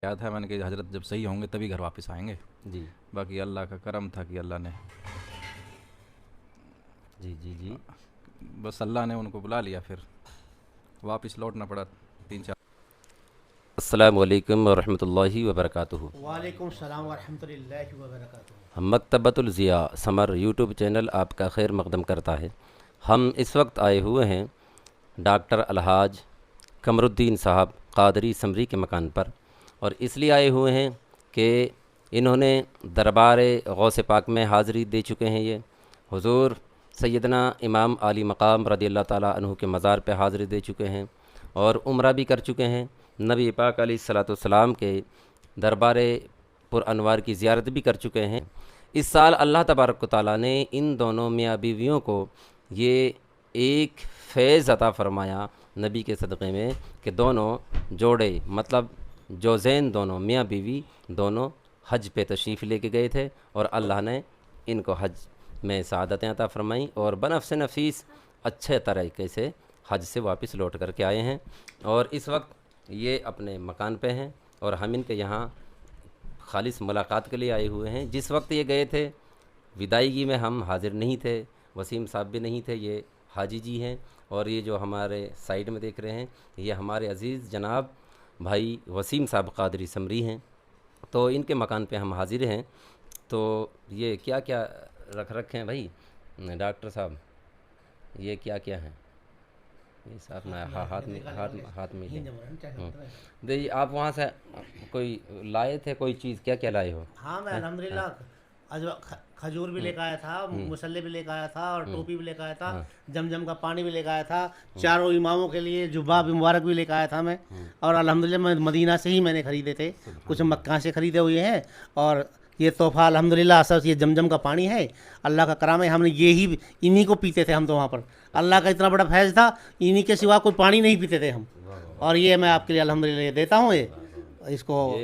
کیا تھا میں نے کہ حضرت جب صحیح ہوں گے تبھی گھر واپس آئیں گے. جی باقی اللہ کا کرم تھا کہ اللہ نے جی جی جی بس اللہ نے ان کو بلا لیا, پھر واپس لوٹنا پڑا 3-4. السلام علیکم ورحمۃ اللہ وبرکاتہ. وعلیکم السلام ورحمۃ اللہ وبرکاتہ. مکتبۃ الضیاء سمر یوٹیوب چینل آپ کا خیر مقدم کرتا ہے. ہم اس وقت آئے ہوئے ہیں ڈاکٹر الحاج قمر الدین صاحب قادری سمری کے مکان پر, اور اس لیے آئے ہوئے ہیں کہ انہوں نے دربار غوث پاک میں حاضری دے چکے ہیں. یہ حضور سیدنا امام علی مقام رضی اللہ تعالیٰ عنہ کے مزار پہ حاضری دے چکے ہیں, اور عمرہ بھی کر چکے ہیں. نبی پاک علیہ الصلوۃ والسلام کے دربار پر انوار کی زیارت بھی کر چکے ہیں. اس سال اللہ تبارک و تعالیٰ نے ان دونوں میاں بیویوں کو یہ ایک فیض عطا فرمایا نبی کے صدقے میں کہ دونوں جوڑے مطلب جوزین دونوں میاں بیوی دونوں حج پہ تشریف لے کے گئے تھے, اور اللہ نے ان کو حج میں سعادتیں عطا فرمائیں اور بنفس نفیس اچھے طریقے سے حج سے واپس لوٹ کر کے آئے ہیں. اور اس وقت یہ اپنے مکان پہ ہیں اور ہم ان کے یہاں خالص ملاقات کے لیے آئے ہوئے ہیں. جس وقت یہ گئے تھے ودائیگی میں ہم حاضر نہیں تھے, وسیم صاحب بھی نہیں تھے, یہ حاجی جی ہیں. اور یہ جو ہمارے سائڈ میں دیکھ رہے ہیں یہ ہمارے عزیز جناب بھائی وسیم صاحب قادری سمری ہیں. تو ان کے مکان پہ ہم حاضر ہیں. تو یہ کیا کیا رکھ رکھے ہیں بھائی ڈاکٹر صاحب, یہ کیا کیا ہیں یہ صاحب میں ہاتھ میں لیں. دیکھیے آپ وہاں سے کوئی لائے تھے کوئی چیز, کیا کیا لائے ہو؟ ہاں میں الحمدللہ کھجور بھی لے کے آیا تھا, مسلے بھی لے کے آیا تھا, اور ٹوپی بھی لے کے آیا تھا, زمزم کا پانی بھی لے کے آیا تھا, چاروں اماموں کے لیے جبہ مبارک بھی لے کے آیا تھا میں. اور الحمدللہ میں مدینہ سے ہی میں نے خریدے تھے, کچھ مکہ سے خریدے ہوئے ہیں. اور یہ تحفہ الحمدللہ اصل یہ زمزم کا پانی ہے, اللہ کا کرم ہے. ہم نے یہی انہی کو پیتے تھے ہم تو وہاں پر, اللہ کا اتنا بڑا فیض تھا, انہی کے سوا کوئی پانی نہیں پیتے تھے ہم. اور یہ میں آپ کے لیے الحمدللہ یہ دیتا ہوں, یہ اس کو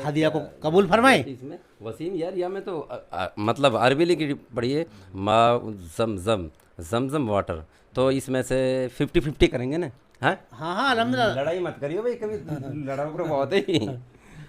ہدیہ کو قبول فرمائیں. اس میں وسیم یار یا میں تو مطلب عربی لکھی پڑھی ہے ما زمزم واٹر, تو اس میں سے 50-50 کریں گے نا. ہاں ہاں الحمدللہ. لڑائی مت کریو بھائی, کبھی لڑاؤ کرو بہت ہی.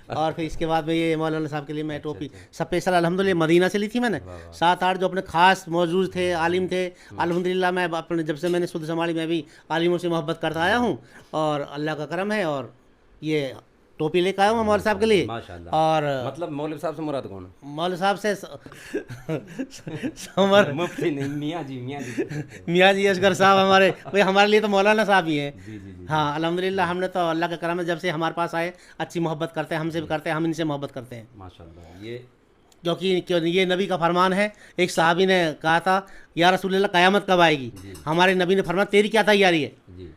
اور پھر اس کے بعد میں یہ مولانا صاحب کے لیے میں ٹوپی اسپیشل الحمدللہ مدینہ سے لی تھی میں نے. 7-8 جو اپنے خاص موجود تھے عالم تھے, الحمدللہ میں اپنے جب سے میں نے سود سنبھالی میں بھی عالموں سے محبت کرتا آیا ہوں, اور اللہ کا کرم ہے. اور یہ ٹوپی لے کے آیا ہوں میں مولوی صاحب کے لیے. ماشاءاللہ. اور مطلب مولوی صاحب سے مراد کون ہے؟ مولوی صاحب سے سمر مفتی نہیں, میاں جی اصغر صاحب ہمارے بھائی, ہمارے لیے تو مولانا صاحب ہی ہیں. جی جی جی. ہاں الحمدللہ ہم نے تو اللہ کا کرم ہے جب سے ہمارے پاس آئے اچھی محبت کرتے ہیں, ہم سے بھی کرتے ہیں, ہم ان سے محبت کرتے ہیں. ماشاءاللہ. یہ کیونکہ یہ نبی کا فرمان ہے. ایک صحابی نے کہا تھا یا رسول اللہ قیامت کب آئے گی؟ ہمارے نبی نے فرمایا تیری کیا تیاری ہے؟ جی.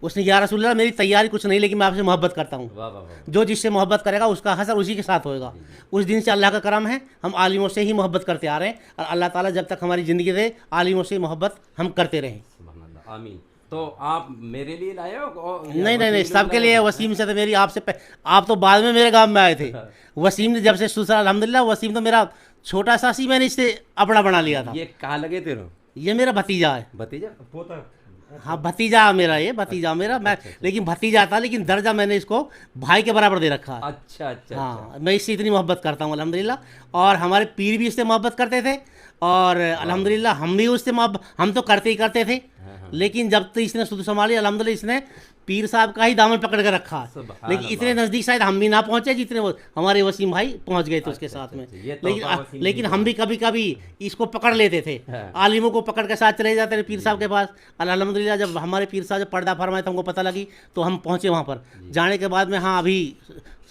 اس نے یا رسول اللہ میری تیاری کچھ نہیں, لیکن میں آپ سے محبت کرتا ہوں. واہ واہ واہ. جو جس سے محبت کرے گا اس کا حشر اسی کے ساتھ ہوئے گا. اس دن سے اللہ کا کرم ہے ہم عالموں سے ہی محبت کرتے آ رہے ہیں, اور اللہ تعالیٰ جب تک ہماری زندگی دے عالموں سے محبت ہم کرتے رہیں. سبحان اللہ, آمین. تو آپ میرے لیے لائے ہو؟ نہیں سب کے لیے. وسیم سے تو میری آپ تو بعد میں میرے گاؤں میں آئے تھے. وسیم نے جب سے سسرال الحمدللہ, وسیم تو میرا چھوٹا سا سی, میں نے اس سے اپنا بنا لیا تھا. یہ کہاں لگے تیرے یہ میرا بھتیجا ہے. بھتیجا پوتا؟ ہاں بھتیجا میرا, یہ بھتیجا میرا. میں لیکن بھتیجا تھا, لیکن درجہ میں نے اس کو بھائی کے برابر دے رکھا ہے. اچھا اچھا. ہاں میں اس سے اتنی محبت کرتا ہوں الحمدللہ. اور ہمارے پیر بھی اس سے محبت کرتے تھے, اور الحمدللہ ہم بھی اس سے ہم تو کرتے ہی کرتے تھے. لیکن جب تک اس نے سود سنبھالی الحمدللہ اس نے پیر صاحب کا ہی دامن پکڑ کے رکھا ہے. لیکن اتنے نزدیک شاید ہم بھی نہ پہنچے جتنے ہمارے وسیم بھائی پہنچ گئے تھے اس کے ساتھ میں. لیکن ہم بھی کبھی کبھی اس کو پکڑ لیتے تھے, عالموں کو پکڑ کے ساتھ چلے جاتے تھے پیر صاحب کے پاس. الحمدللہ جب ہمارے پیر صاحب جب پردہ فرمائے تو ہم کو پتہ لگی تو ہم پہنچے وہاں پر. جانے کے بعد میں ہاں ابھی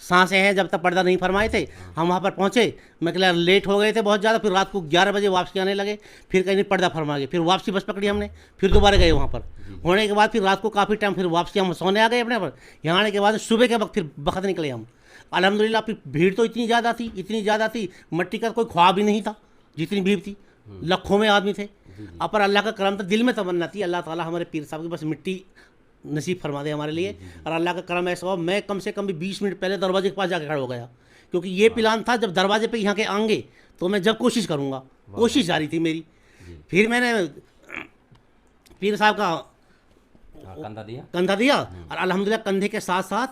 سانسیں ہیں, جب تک پردہ نہیں فرمائے تھے ہم وہاں پر پہنچے. میں کہ لیٹ ہو گئے تھے بہت زیادہ, پھر رات کو 11 بجے واپسی آنے لگے. پھر کہیں پردہ فرما گئے, پھر واپسی بس پکڑی ہم نے, پھر دوبارہ گئے وہاں پر. ہونے کے بعد پھر رات کو کافی ٹائم, پھر واپسی ہم سونے آ گئے اپنے پر. یہاں آنے کے بعد صبح کے وقت پھر بخت نکلے ہم الحمدللہ. پھر بھیڑ تو اتنی زیادہ تھی مٹی کا کوئی خواب ہی نہیں تھا جتنی بھیڑ تھی. لاکھوں میں آدمی تھے. پر اللہ کا کرم تھا, دل میں تمنا تھی اللہ تعالیٰ ہمارے پیر صاحب کی بس مٹی نصیب فرما دے ہمارے لیے. اور اللہ کا کرم ایسا ہوا میں کم سے کم بھی 20 منٹ پہلے دروازے کے پاس جا کے کھڑا ہو گیا, کیونکہ یہ پلان تھا جب دروازے پہ یہاں کے آئیں گے تو میں جب کوشش کروں گا, کوشش جاری تھی میری. پھر میں نے پیر صاحب کا کندھا دیا, اور الحمدللہ کندھے کے ساتھ ساتھ